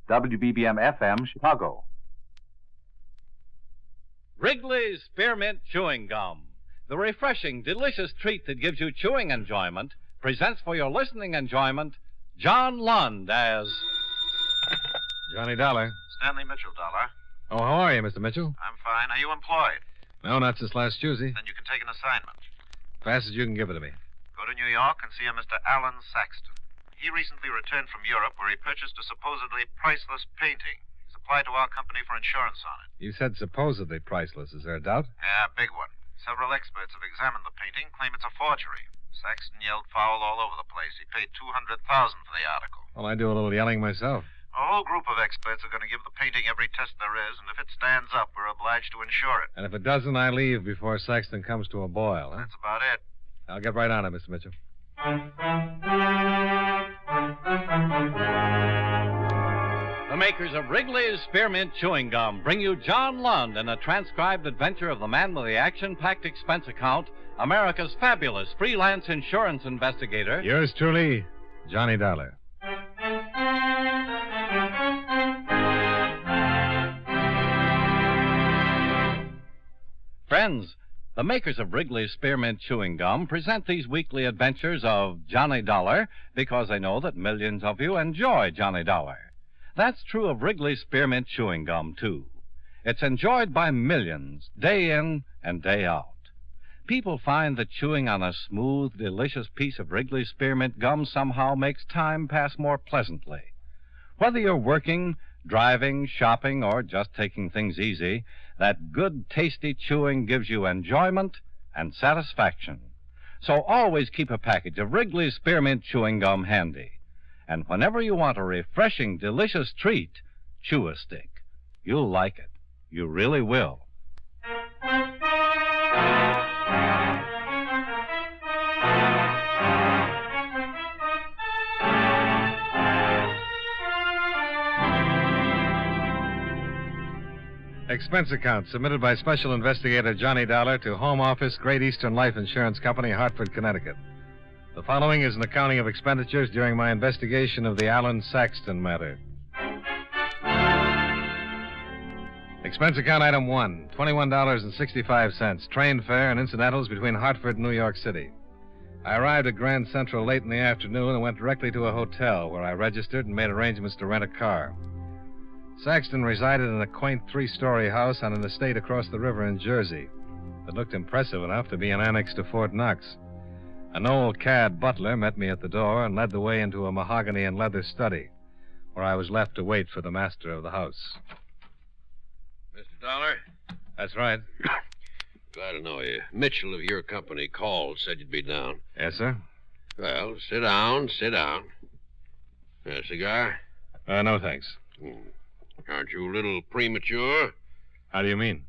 WBBM-FM, Chicago. Wrigley's Spearmint Chewing Gum, the refreshing, delicious treat that gives you chewing enjoyment, presents for your listening enjoyment John Lund as... Johnny Dollar. Stanley Mitchell, Dollar. Oh, how are you, Mr. Mitchell? I'm fine. Are you employed? No, not since last Tuesday. Then you can take an assignment. Fast as you can give it to me. Go to New York and see a Mr. Alan Saxton. He recently returned from Europe where he purchased a supposedly priceless painting. He's applied to our company for insurance on it. You said supposedly priceless. Is there a doubt? Yeah, big one. Several experts have examined the painting, claim it's a forgery. Saxton yelled foul all over the place. He paid $200,000 for the article. Well, I do a little yelling myself. A whole group of experts are going to give the painting every test there is, and if it stands up, we're obliged to insure it. And if it doesn't, I leave before Saxton comes to a boil, huh? That's about it. I'll get right on it, Mr. Mitchell. The makers of Wrigley's Spearmint Chewing Gum bring you John Lund in a transcribed adventure of the man with the action-packed expense account, America's fabulous freelance insurance investigator. Yours truly, Johnny Dollar. Friends, the makers of Wrigley's Spearmint Chewing Gum present these weekly adventures of Johnny Dollar because they know that millions of you enjoy Johnny Dollar. That's true of Wrigley's Spearmint Chewing Gum, too. It's enjoyed by millions, day in and day out. People find that chewing on a smooth, delicious piece of Wrigley's Spearmint Gum somehow makes time pass more pleasantly. Whether you're working, driving, shopping, or just taking things easy, that good, tasty chewing gives you enjoyment and satisfaction. So always keep a package of Wrigley's Spearmint Chewing Gum handy. And whenever you want a refreshing, delicious treat, chew a stick. You'll like it. You really will. Expense account submitted by Special Investigator Johnny Dollar to Home Office, Great Eastern Life Insurance Company, Hartford, Connecticut. The following is an accounting of expenditures during my investigation of the Alan Saxton matter. Expense account item 1, $21.65, train fare and incidentals between Hartford and New York City. I arrived at Grand Central late in the afternoon and went directly to a hotel where I registered and made arrangements to rent a car. Saxton resided in a quaint three-story house on an estate across the river in Jersey that looked impressive enough to be an annex to Fort Knox. An old cad butler met me at the door and led the way into a mahogany and leather study, where I was left to wait for the master of the house. Mr. Dollar? That's right. Glad to know you. Mitchell of your company called, said you'd be down. Yes, sir? Well, sit down, sit down. A cigar? No, thanks. Aren't you a little premature? How do you mean?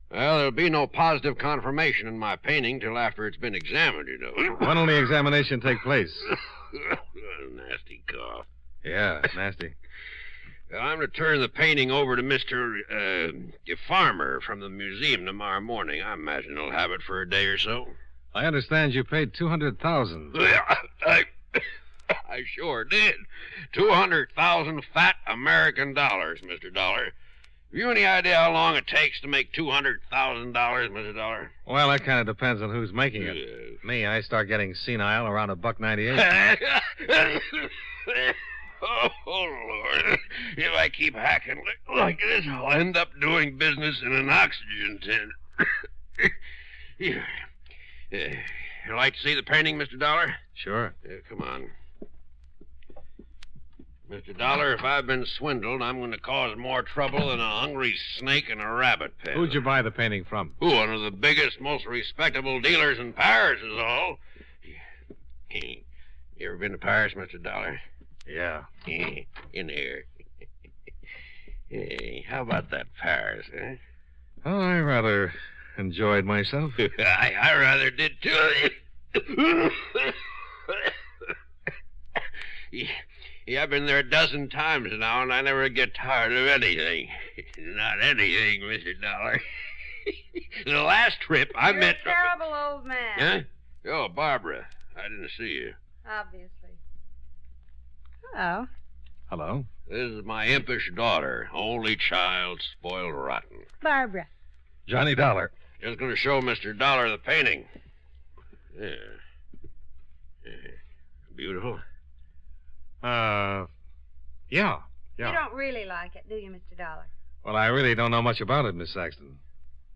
Well, there'll be no positive confirmation in my painting till after it's been examined, you know. When will the examination take place? Nasty cough. Yeah, nasty. Well, I'm to turn the painting over to Mr. Farmer from the museum tomorrow morning. I imagine he'll have it for a day or so. I understand you paid $200,000. I sure did. 200,000 fat American dollars, Mr. Dollar. Have you any idea how long it takes to make $200,000, Mr. Dollar? Well, that kind of depends on who's making it. Yes. Me, I start getting senile around $1.98. Oh, Lord. If I keep hacking like this, I'll end up doing business in an oxygen tent. Here. You like to see the painting, Mr. Dollar? Sure. Come on. Mr. Dollar, if I've been swindled, I'm going to cause more trouble than a hungry snake in a rabbit pen. Who'd you buy the painting from? Who, one of the biggest, most respectable dealers in Paris is all. You ever been to Paris, Mr. Dollar? Yeah. In here. Hey, how about that Paris, eh? Oh, I rather enjoyed myself. I rather did, too. Yeah, I've been there a dozen times now, and I never get tired of anything. Not anything, Mr. Dollar. The last trip I met... You're a terrible old man. Huh? Oh, Barbara. I didn't see you. Obviously. Hello. Hello. This is my impish daughter, only child, spoiled rotten. Barbara. Johnny Dollar. Just going to show Mr. Dollar the painting. Yeah. Beautiful. Yeah. You don't really like it, do you, Mr. Dollar? Well, I really don't know much about it, Miss Saxton.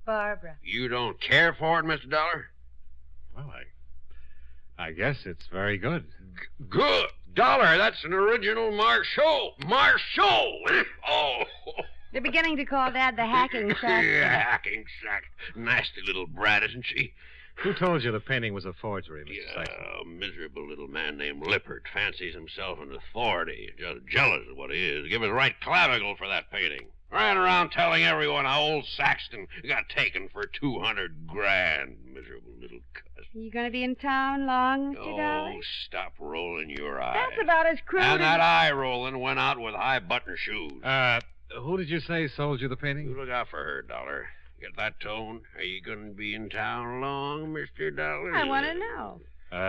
Barbara. You don't care for it, Mr. Dollar? Well, I guess it's very good. Good. Dollar, that's an original Marceau. Marceau! Oh. They're beginning to call Dad the hacking sack. Yeah, hacking sack. Nasty little brat, isn't she? Who told you the painting was a forgery, Mr. Saxton? A miserable little man named Lippert fancies himself an authority. Just jealous of what he is. Give his right clavicle for that painting. Ran around telling everyone how old Saxton got taken for $200,000. Miserable little cuss. You going to be in town long, Mr. Dollar? Oh, stop rolling your eyes. That's about as crude And as... that eye rolling went out with high button shoes. Who did you say sold you the painting? You look out for her, Dollar. Get that tone? Are you going to be in town long, Mr. Dollar? I want to know.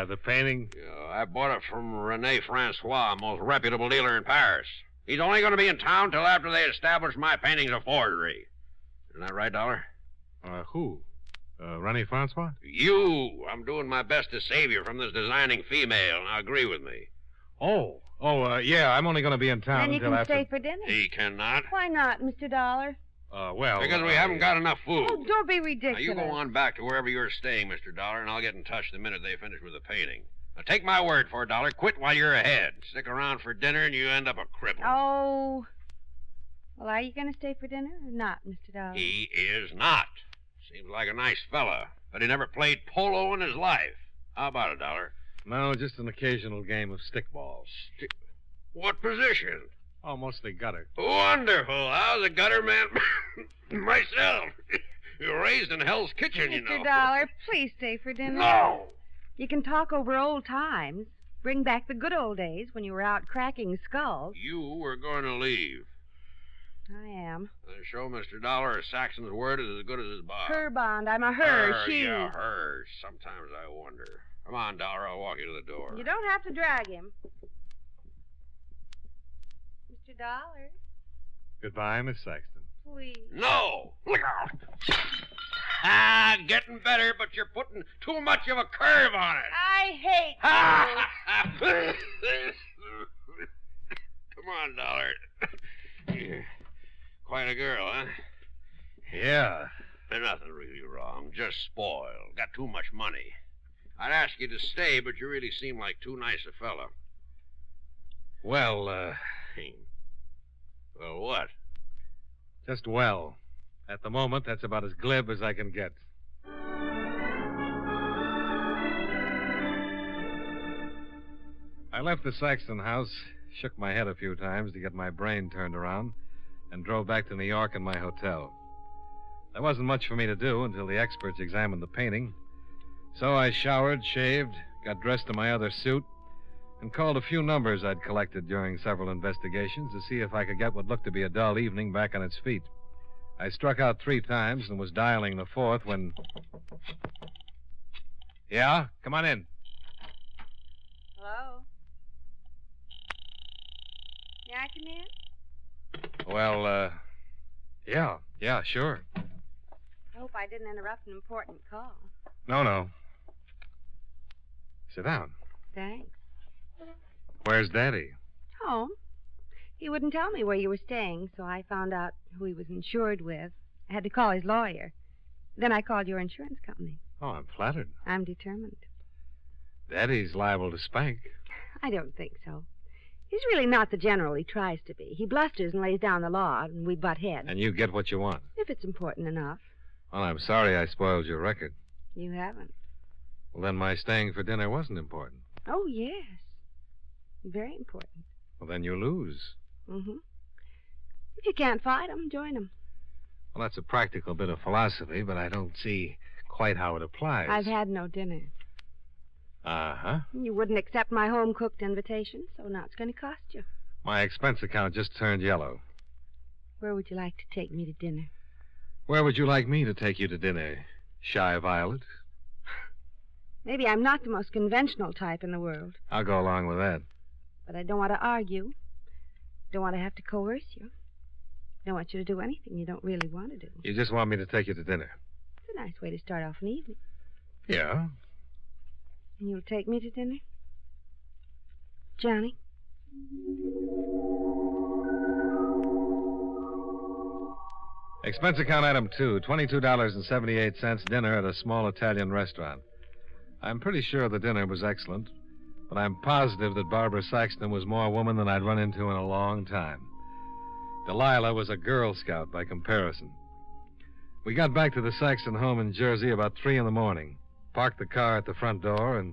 The painting? I bought it from Rene Francois, most reputable dealer in Paris. He's only going to be in town till after they establish my painting's a forgery. Isn't that right, Dollar? Who? Rene Francois? You. I'm doing my best to save you from this designing female. Now agree with me. Yeah, I'm only going to be in town Then you until can after... stay for dinner. He cannot. Why not, Mr. Dollar? Because we haven't got enough food. Oh, don't be Now, ridiculous. you go on back to wherever you're staying, Mr. Dollar, and I'll get in touch the minute they finish with the painting. Now, take my word for it, Dollar. Quit while you're ahead. Stick around for dinner, and you end up a cripple. Oh. Well, are you going to stay for dinner or not, Mr. Dollar? He is not. Seems like a nice fella, but he never played polo in his life. How about it, Dollar? No, just an occasional game of stickballs. What position? Oh, mostly gutter. Wonderful. I was a gutter man myself. You're raised in Hell's Kitchen, you know. Mr. Dollar, please stay for dinner. No. You can talk over old times. Bring back the good old days when you were out cracking skulls. You were going to leave. I am. Show Mr. Dollar Saxon's word is as good as his bond. Her bond. I'm a her. She. Yeah, her. Sometimes I wonder. Come on, Dollar. I'll walk you to the door. You don't have to drag him. Mr. Dollar. Goodbye, Miss Saxton. Please. No! Look out! Getting better, but you're putting too much of a curve on it. I hate you. Come on, Dollar. You're quite a girl, huh? Yeah. Nothing really wrong. Just spoiled. Got too much money. I'd ask you to stay, but you really seem like too nice a fella. Well, Well, what? just well. At the moment, that's about as glib as I can get. I left the Saxton house, shook my head a few times to get my brain turned around, and drove back to New York in my hotel. There wasn't much for me to do until the experts examined the painting. So I showered, shaved, got dressed in my other suit, and called a few numbers I'd collected during several investigations to see if I could get what looked to be a dull evening back on its feet. I struck out 3 times and was dialing the 4th when... Yeah? Come on in. Hello? May I come in? Well, yeah, sure. I hope I didn't interrupt an important call. No. Sit down. Thanks. Where's Daddy? Home. He wouldn't tell me where you were staying, so I found out who he was insured with. I had to call his lawyer. Then I called your insurance company. Oh, I'm flattered. I'm determined. Daddy's liable to spank. I don't think so. He's really not the general he tries to be. He blusters and lays down the law, and we butt heads. And you get what you want. If it's important enough. Well, I'm sorry I spoiled your record. You haven't. Well, then my staying for dinner wasn't important. Oh, yes. Very important. Well, then you lose. Mm-hmm. If you can't fight 'em, join 'em. Well, that's a practical bit of philosophy, but I don't see quite how it applies. I've had no dinner. Uh-huh. You wouldn't accept my home-cooked invitation, so now it's going to cost you. My expense account just turned yellow. Where would you like to take me to dinner? Where would you like me to take you to dinner, Shy Violet? Maybe I'm not the most conventional type in the world. I'll go along with that. But I don't want to argue. Don't want to have to coerce you. Don't want you to do anything you don't really want to do. You just want me to take you to dinner? It's a nice way to start off an evening. Yeah. And you'll take me to dinner? Johnny? Expense account item 2, $22.78 dinner at a small Italian restaurant. I'm pretty sure the dinner was excellent, but I'm positive that Barbara Saxton was more woman than I'd run into in a long time. Delilah was a Girl Scout by comparison. We got back to the Saxton home in Jersey about 3 in the morning, parked the car at the front door, and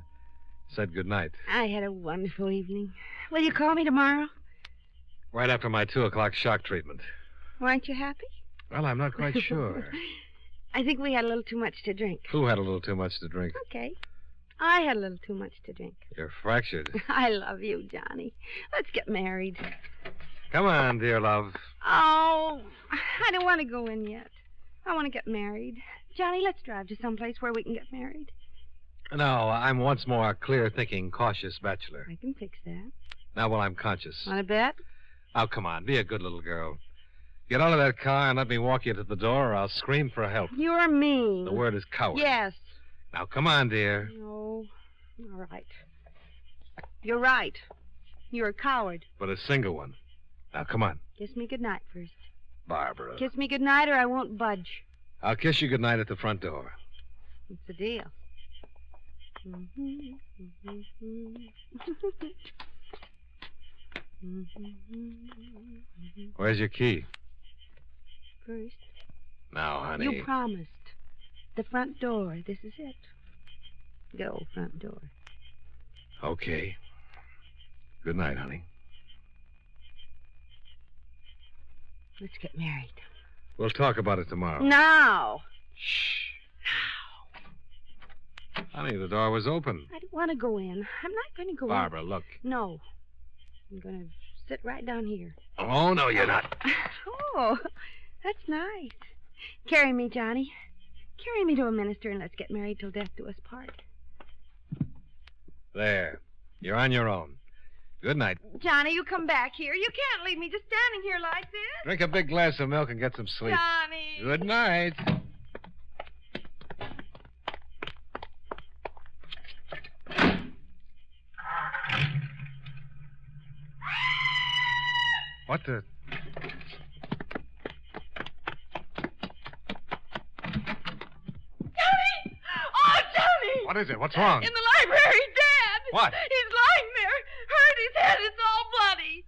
said goodnight. I had a wonderful evening. Will you call me tomorrow? Right after my 2 o'clock shock treatment. Weren't you happy? Well, I'm not quite sure. I think we had a little too much to drink. Who had a little too much to drink? Okay. I had a little too much to drink. You're fractured. I love you, Johnny. Let's get married. Come on, dear love. Oh, I don't want to go in yet. I want to get married. Johnny, let's drive to someplace where we can get married. No, I'm once more a clear-thinking, cautious bachelor. I can fix that. Now, while I'm conscious. Want to bet? Oh, come on. Be a good little girl. Get out of that car and let me walk you to the door, or I'll scream for help. You're mean. The word is coward. Yes. Now, come on, dear. No. All right. You're right. You're a coward. But a single one. Now, come on. Kiss me goodnight first. Barbara. Kiss me goodnight or I won't budge. I'll kiss you goodnight at the front door. It's a deal. Where's your key? First. Now, honey. You promised. The front door. This is it. Go, front door. Okay. Good night, honey. Let's get married. We'll talk about it tomorrow. Now. Shh. Honey, the door was open. I don't want to go in. I'm not going to go Barbara, in. look. No. I'm going to sit right down here. Oh, no, you're not. Oh, that's nice. Carry me, Johnny. Carry me to a minister and let's get married till death do us part. There. You're on your own. Good night. Johnny, you come back here. You can't leave me just standing here like this. Drink a big glass of milk and get some sleep. Johnny. Good night. What the... Johnny! Oh, Johnny! What is it? What's wrong? In the library, Dad! What? He's lying there. Hurt his head. It's all bloody.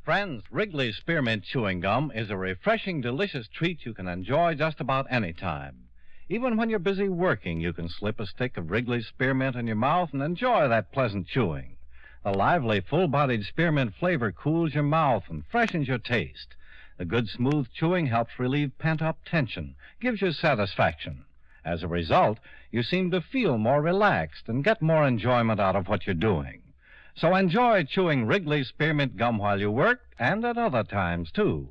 Friends, Wrigley's Spearmint Chewing Gum is a refreshing, delicious treat you can enjoy just about any time. Even when you're busy working, you can slip a stick of Wrigley's Spearmint in your mouth and enjoy that pleasant chewing. The lively, full-bodied spearmint flavor cools your mouth and freshens your taste. The good, smooth chewing helps relieve pent-up tension, gives you satisfaction. As a result, you seem to feel more relaxed and get more enjoyment out of what you're doing. So enjoy chewing Wrigley's Spearmint Gum while you work and at other times, too.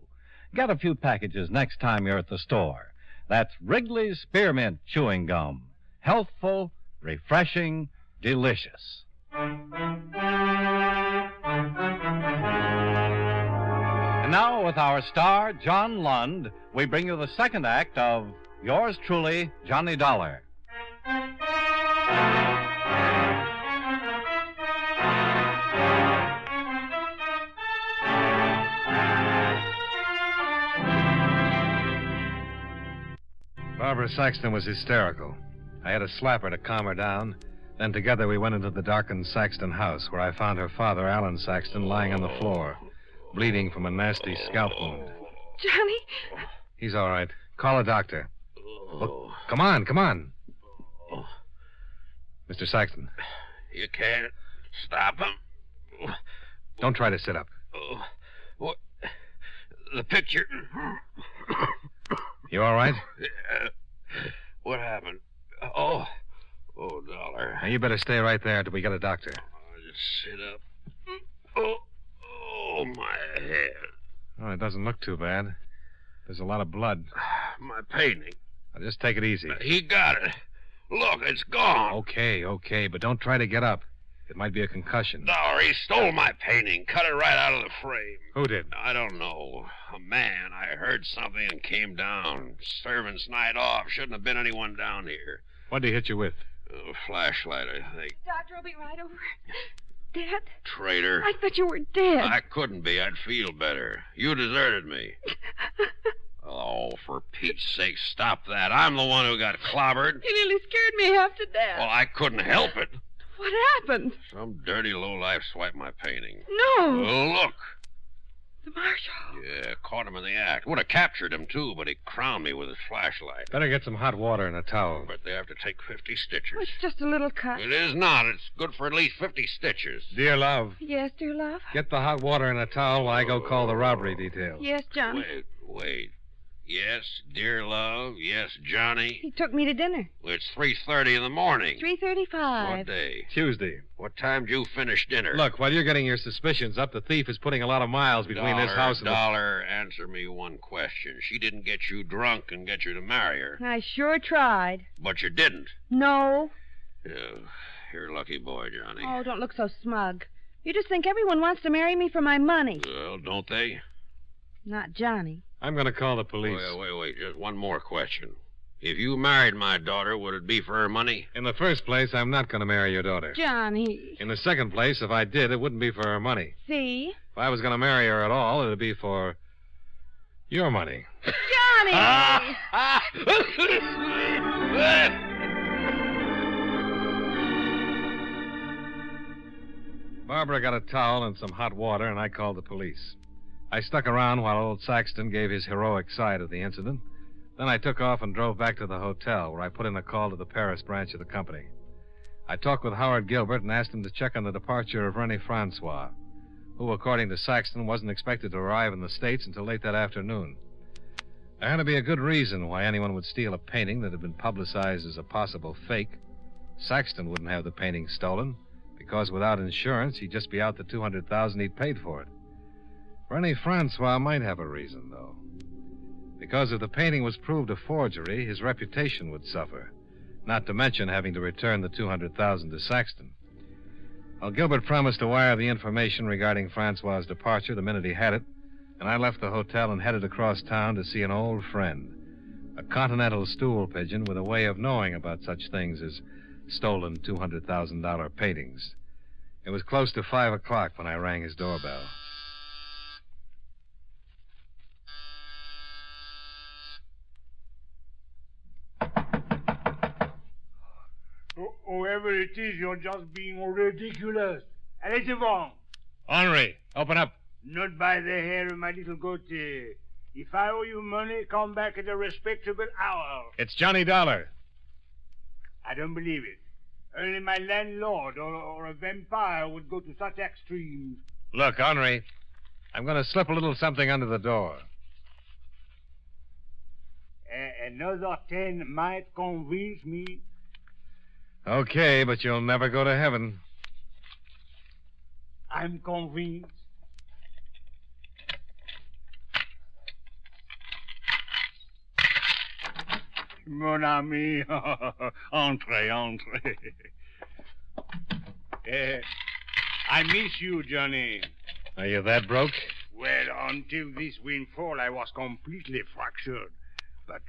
Get a few packages next time you're at the store. That's Wrigley's Spearmint Chewing Gum. Healthful, refreshing, delicious. And now, with our star, John Lund, we bring you the second act of Yours Truly, Johnny Dollar. Barbara Saxton was hysterical. I had to slap her to calm her down. Then together we went into the darkened Saxton house, where I found her father, Alan Saxton, lying on the floor, bleeding from a nasty scalp wound. Johnny? He's all right. Call a doctor. Look, come on. Mr. Saxton. You can't stop him. Don't try to sit up. What? The picture. You all right? What happened? Oh, Dollar. Now, you better stay right there till we get a doctor. sit up. Oh, my head. Oh, it doesn't look too bad. There's a lot of blood. My painting. Now, just take it easy. He got it. Look, it's gone. Okay, but don't try to get up. It might be a concussion. No, he stole my painting. Cut it right out of the frame. Who did? I don't know. A man. I heard something and came down. Servant's night off. Shouldn't have been anyone down here. What did he hit you with? A flashlight, I think. Doctor, I'll be right over. Dad? Traitor. I thought you were dead. I couldn't be. I'd feel better. You deserted me. Oh, for Pete's sake, stop that. I'm the one who got clobbered. You nearly scared me half to death. Well, I couldn't help it. What happened? Some dirty lowlife swiped my painting. No. Oh, look. The marshal. Yeah, caught him in the act. Would have captured him, too, but he crowned me with his flashlight. Better get some hot water and a towel. But they have to take 50 stitches. It's just a little cut. It is not. It's good for at least 50 stitches. Dear love, Yes, dear love? get the hot water and a towel while I go call the robbery detail. Yes, John. Wait. Yes, dear love. Yes, Johnny. He took me to dinner. It's 3:30 in the morning. 3:35. What day? Tuesday. What time did you finish dinner? Look, while you're getting your suspicions up, the thief is putting a lot of miles between this house and Dollar, answer me one question. She didn't get you drunk and get you to marry her. I sure tried. But you didn't. No. Yeah, you're a lucky boy, Johnny. Oh, don't look so smug. You just think everyone wants to marry me for my money. Well, don't they? Not Johnny. I'm going to call the police. Wait. Just one more question. If you married my daughter, would it be for her money? In the first place, I'm not going to marry your daughter. Johnny. In the second place, if I did, it wouldn't be for her money. See? If I was going to marry her at all, it would be for your money. Johnny! Barbara got a towel and some hot water, and I called the police. I stuck around while old Saxton gave his heroic side of the incident. Then I took off and drove back to the hotel, where I put in a call to the Paris branch of the company. I talked with Howard Gilbert and asked him to check on the departure of Rennie Francois, who, according to Saxton, wasn't expected to arrive in the States until late that afternoon. There had to be a good reason why anyone would steal a painting that had been publicized as a possible fake. Saxton wouldn't have the painting stolen, because without insurance, he'd just be out the $200,000 he'd paid for it. Rennie Francois might have a reason, though. Because if the painting was proved a forgery, his reputation would suffer, not to mention having to return the $200,000 to Saxton. Well, Gilbert promised to wire the information regarding Francois' departure the minute he had it, and I left the hotel and headed across town to see an old friend, a continental stool pigeon with a way of knowing about such things as stolen $200,000 paintings. It was close to 5 o'clock when I rang his doorbell. Whoever it is, you're just being ridiculous. Allez-y-vous. Henri, open up. Not by the hair of my little goatee. If I owe you money, come back at a respectable hour. It's Johnny Dollar. I don't believe it. Only my landlord or a vampire would go to such extremes. Look, Henri, I'm going to slip a little something under the door. Another 10 might convince me. Okay, but you'll never go to heaven. I'm convinced. Mon ami, entrez. I miss you, Johnny. Are you that broke? Well, until this windfall, I was completely fractured. But,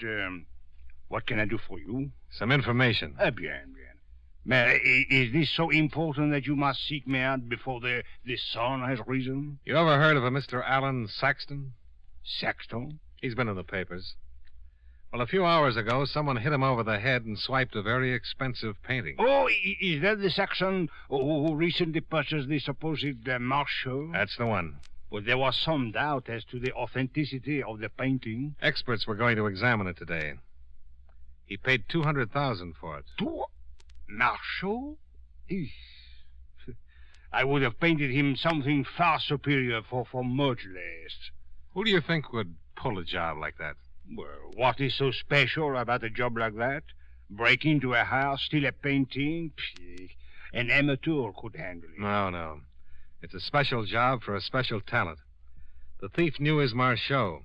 what can I do for you? Some information. Bien. Mais is this so important that you must seek me out before the sun has risen? You ever heard of a Mr. Alan Saxton? Saxton? He's been in the papers. Well, a few hours ago, someone hit him over the head and swiped a very expensive painting. Oh, is that the Saxton who recently purchased the supposed Marshall? That's the one. Well, there was some doubt as to the authenticity of the painting. Experts were going to examine it today. He paid $200,000 for it. Marshall? I would have painted him something far superior for much less. Who do you think would pull a job like that? Well, what is so special about a job like that? Break into a house, steal a painting? an amateur could handle it. No. It's a special job for a special talent. The thief knew his Marchot.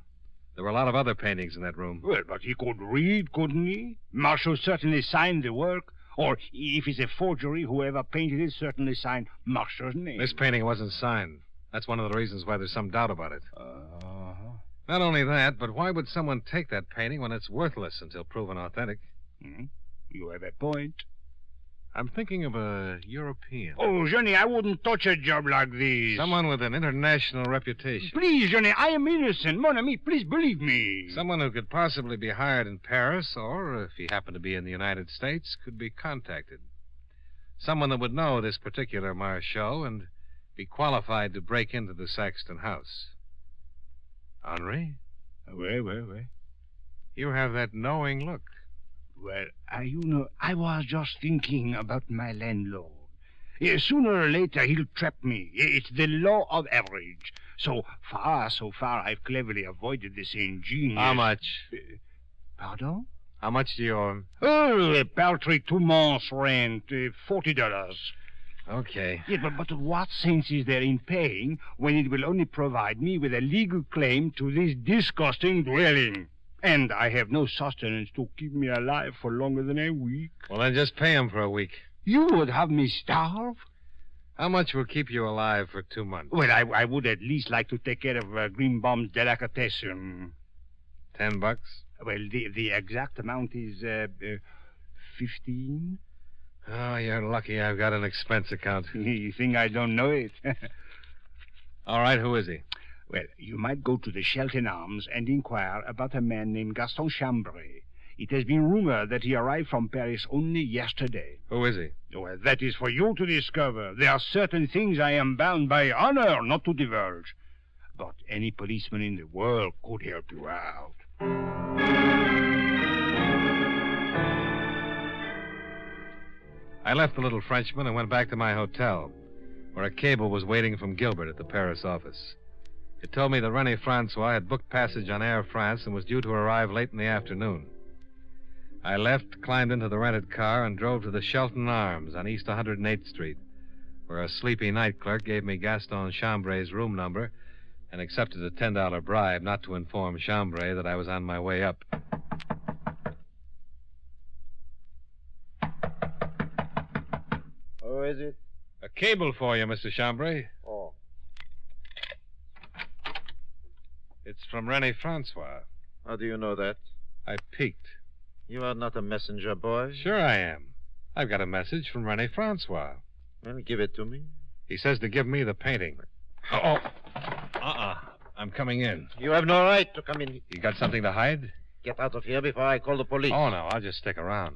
There were a lot of other paintings in that room. Well, but he could read, couldn't he? Marchot certainly signed the work. Or, if it's a forgery, whoever painted it certainly signed Marchot's name. This painting wasn't signed. That's one of the reasons why there's some doubt about it. Not only that, but why would someone take that painting when it's worthless until proven authentic? You have a point. I'm thinking of a European. Oh, Johnny, I wouldn't touch a job like this. Someone with an international reputation. Please, Johnny, I am innocent. Mon ami, please believe me. Someone who could possibly be hired in Paris, or, if he happened to be in the United States, could be contacted. Someone that would know this particular Marchot and be qualified to break into the Saxton house. Henri? Well. You have that knowing look. Well, I was just thinking about my landlord. Sooner or later, he'll trap me. It's the law of average. So far, I've cleverly avoided this ingenious... How much? Pardon? How much do you owe him? Oh, a paltry 2 months' rent, $40. Okay. Yeah, but what sense is there in paying when it will only provide me with a legal claim to this disgusting dwelling? And I have no sustenance to keep me alive for longer than a week. Well, then just pay him for a week. You would have me starve? How much will keep you alive for 2 months? Well, I would at least like to take care of Greenbaum's delicatessen. $10? Well, the exact amount is 15. Oh, you're lucky I've got an expense account. You think I don't know it? All right, who is he? Well, you might go to the Shelton Arms and inquire about a man named Gaston Chambray. It has been rumored that he arrived from Paris only yesterday. Who is he? Well, that is for you to discover. There are certain things I am bound by honor not to divulge. But any policeman in the world could help you out. I left the little Frenchman and went back to my hotel, where a cable was waiting from Gilbert at the Paris office. It told me that René Francois had booked passage on Air France and was due to arrive late in the afternoon. I left, climbed into the rented car, and drove to the Shelton Arms on East 108th Street, where a sleepy night clerk gave me Gaston Chambray's room number and accepted a $10 bribe not to inform Chambray that I was on my way up. Who is it? A cable for you, Mr. Chambray. Oh. It's from René Francois. How do you know that? I peeked. You are not a messenger boy. Sure I am. I've got a message from René Francois. Well, give it to me. He says to give me the painting. Oh. I'm coming in. You have no right to come in. You got something to hide? Get out of here before I call the police. Oh, no, I'll just stick around.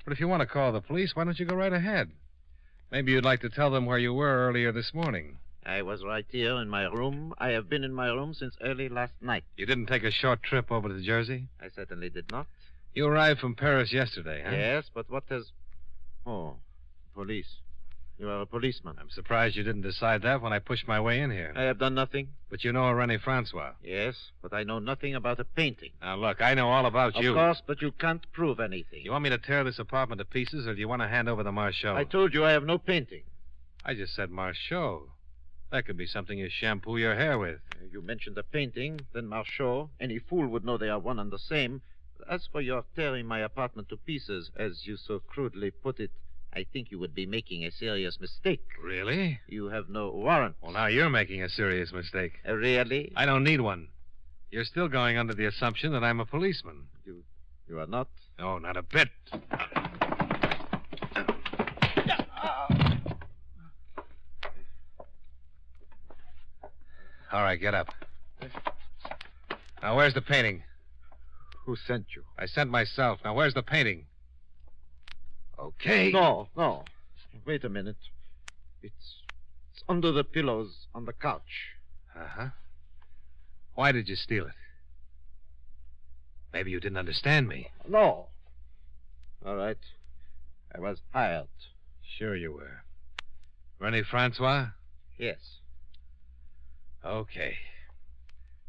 But if you want to call the police, why don't you go right ahead? Maybe you'd like to tell them where you were earlier this morning. I was right here in my room. I have been in my room since early last night. You didn't take a short trip over to Jersey? I certainly did not. You arrived from Paris yesterday, huh? Yes, but what has... Oh, police. You are a policeman. I'm surprised you didn't decide that when I pushed my way in here. I have done nothing. But you know a René Francois. Yes, but I know nothing about a painting. Now, look, I know all about you. Of course, but you can't prove anything. You want me to tear this apartment to pieces, or do you want to hand over the Marchot? I told you I have no painting. I just said Marchot. That could be something you shampoo your hair with. You mentioned a painting, then Marchot. Any fool would know they are one and the same. As for your tearing my apartment to pieces, as you so crudely put it, I think you would be making a serious mistake. Really? You have no warrant. Well, now you're making a serious mistake. Really? I don't need one. You're still going under the assumption that I'm a policeman. You are not? No, not a bit. All right, get up. Now, where's the painting? Who sent you? I sent myself. Now, where's the painting? Okay. No. Wait a minute. It's under the pillows on the couch. Uh-huh. Why did you steal it? Maybe you didn't understand me. No. All right. I was hired. Sure you were. René Francois? Yes. Okay.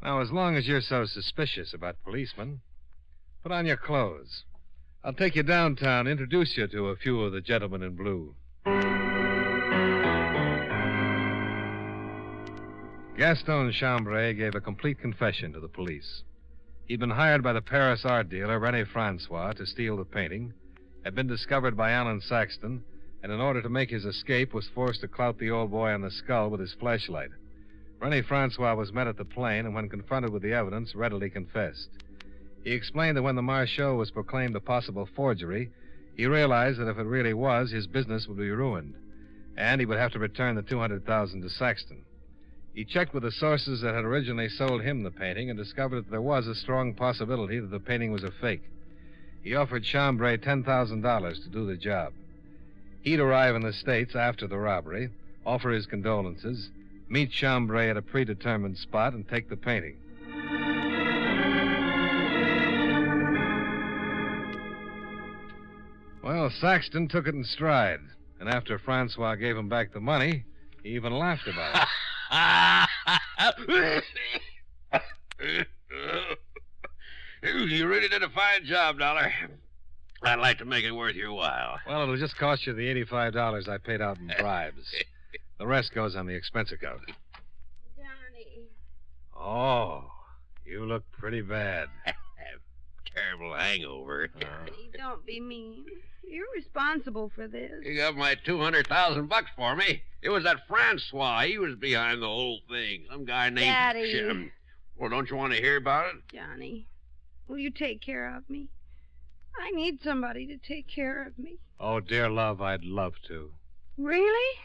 Now, as long as you're so suspicious about policemen, put on your clothes. I'll take you downtown, introduce you to a few of the gentlemen in blue. Gaston Chambray gave a complete confession to the police. He'd been hired by the Paris art dealer, René Francois, to steal the painting, had been discovered by Alan Saxton, and in order to make his escape was forced to clout the old boy on the skull with his flashlight. René Francois was met at the plane, and when confronted with the evidence, readily confessed. He explained that when the Marchot was proclaimed a possible forgery, he realized that if it really was, his business would be ruined, and he would have to return the $200,000 to Saxton. He checked with the sources that had originally sold him the painting and discovered that there was a strong possibility that the painting was a fake. He offered Chambray $10,000 to do the job. He'd arrive in the States after the robbery, offer his condolences, meet Chambray at a predetermined spot, and take the painting. Well, Saxton took it in stride, and after Francois gave him back the money, he even laughed about it. You really did a fine job, Dollar. I'd like to make it worth your while. Well, it'll just cost you the $85 I paid out in bribes. The rest goes on the expense account. Johnny. Oh, you look pretty bad. Terrible hangover. Johnny, don't be mean. You're responsible for this. You got my $200,000 for me. It was that Francois. He was behind the whole thing. Some guy named Daddy. Jim. Well, don't you want to hear about it? Johnny, will you take care of me? I need somebody to take care of me. Oh, dear love, I'd love to. Really?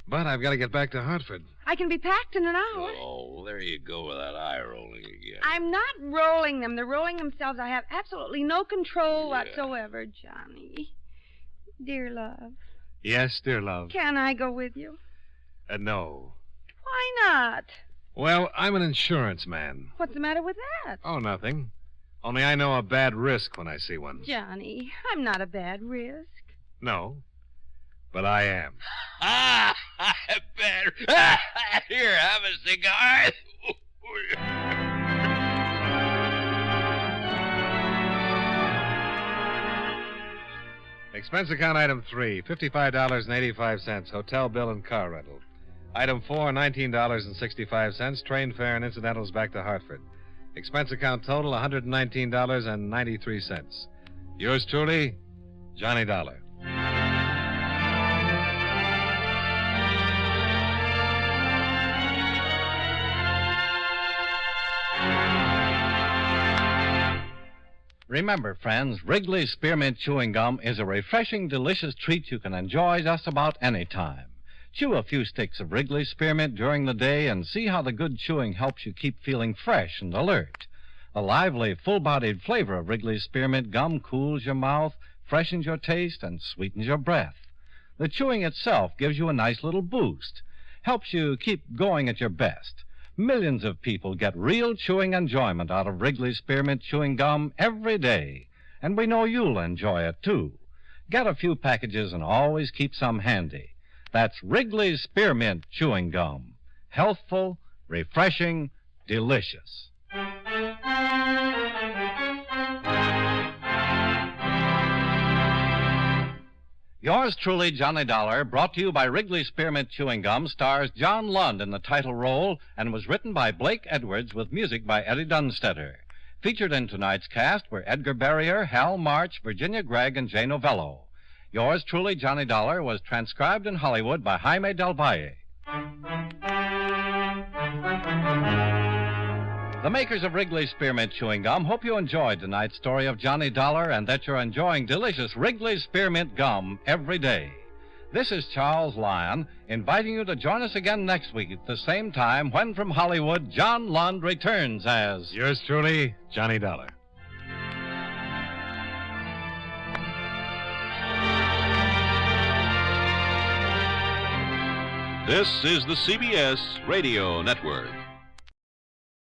But I've got to get back to Hartford. I can be packed in an hour. Oh, there you go with that eye rolling again. I'm not rolling them. They're rolling themselves. I have absolutely no control whatsoever, Johnny. Dear love. Yes, dear love. Can I go with you? No. Why not? Well, I'm an insurance man. What's the matter with that? Oh, nothing. Only I know a bad risk when I see one. Johnny, I'm not a bad risk. No, but I am. Better. Here, have a cigar. Expense account item 3, $55.85, hotel bill and car rental. Item 4, $19.65, train fare and incidentals back to Hartford. Expense account total, $119.93. Yours truly, Johnny Dollar. Remember, friends, Wrigley's Spearmint Chewing Gum is a refreshing, delicious treat you can enjoy just about any time. Chew a few sticks of Wrigley's Spearmint during the day and see how the good chewing helps you keep feeling fresh and alert. The lively, full-bodied flavor of Wrigley's Spearmint Gum cools your mouth, freshens your taste, and sweetens your breath. The chewing itself gives you a nice little boost, helps you keep going at your best. Millions of people get real chewing enjoyment out of Wrigley's Spearmint Chewing Gum every day, and we know you'll enjoy it, too. Get a few packages and always keep some handy. That's Wrigley's Spearmint Chewing Gum. Healthful, refreshing, delicious. Yours truly, Johnny Dollar, brought to you by Wrigley's Spearmint Chewing Gum, stars John Lund in the title role and was written by Blake Edwards with music by Eddie Dunstetter. Featured in tonight's cast were Edgar Barrier, Hal March, Virginia Gregg, and Jay Novello. Yours truly, Johnny Dollar, was transcribed in Hollywood by Jaime Del Valle. The makers of Wrigley's Spearmint Chewing Gum hope you enjoyed tonight's story of Johnny Dollar and that you're enjoying delicious Wrigley's Spearmint Gum every day. This is Charles Lyon, inviting you to join us again next week at the same time when from Hollywood, John Lund returns as... Yours truly, Johnny Dollar. This is the CBS Radio Network.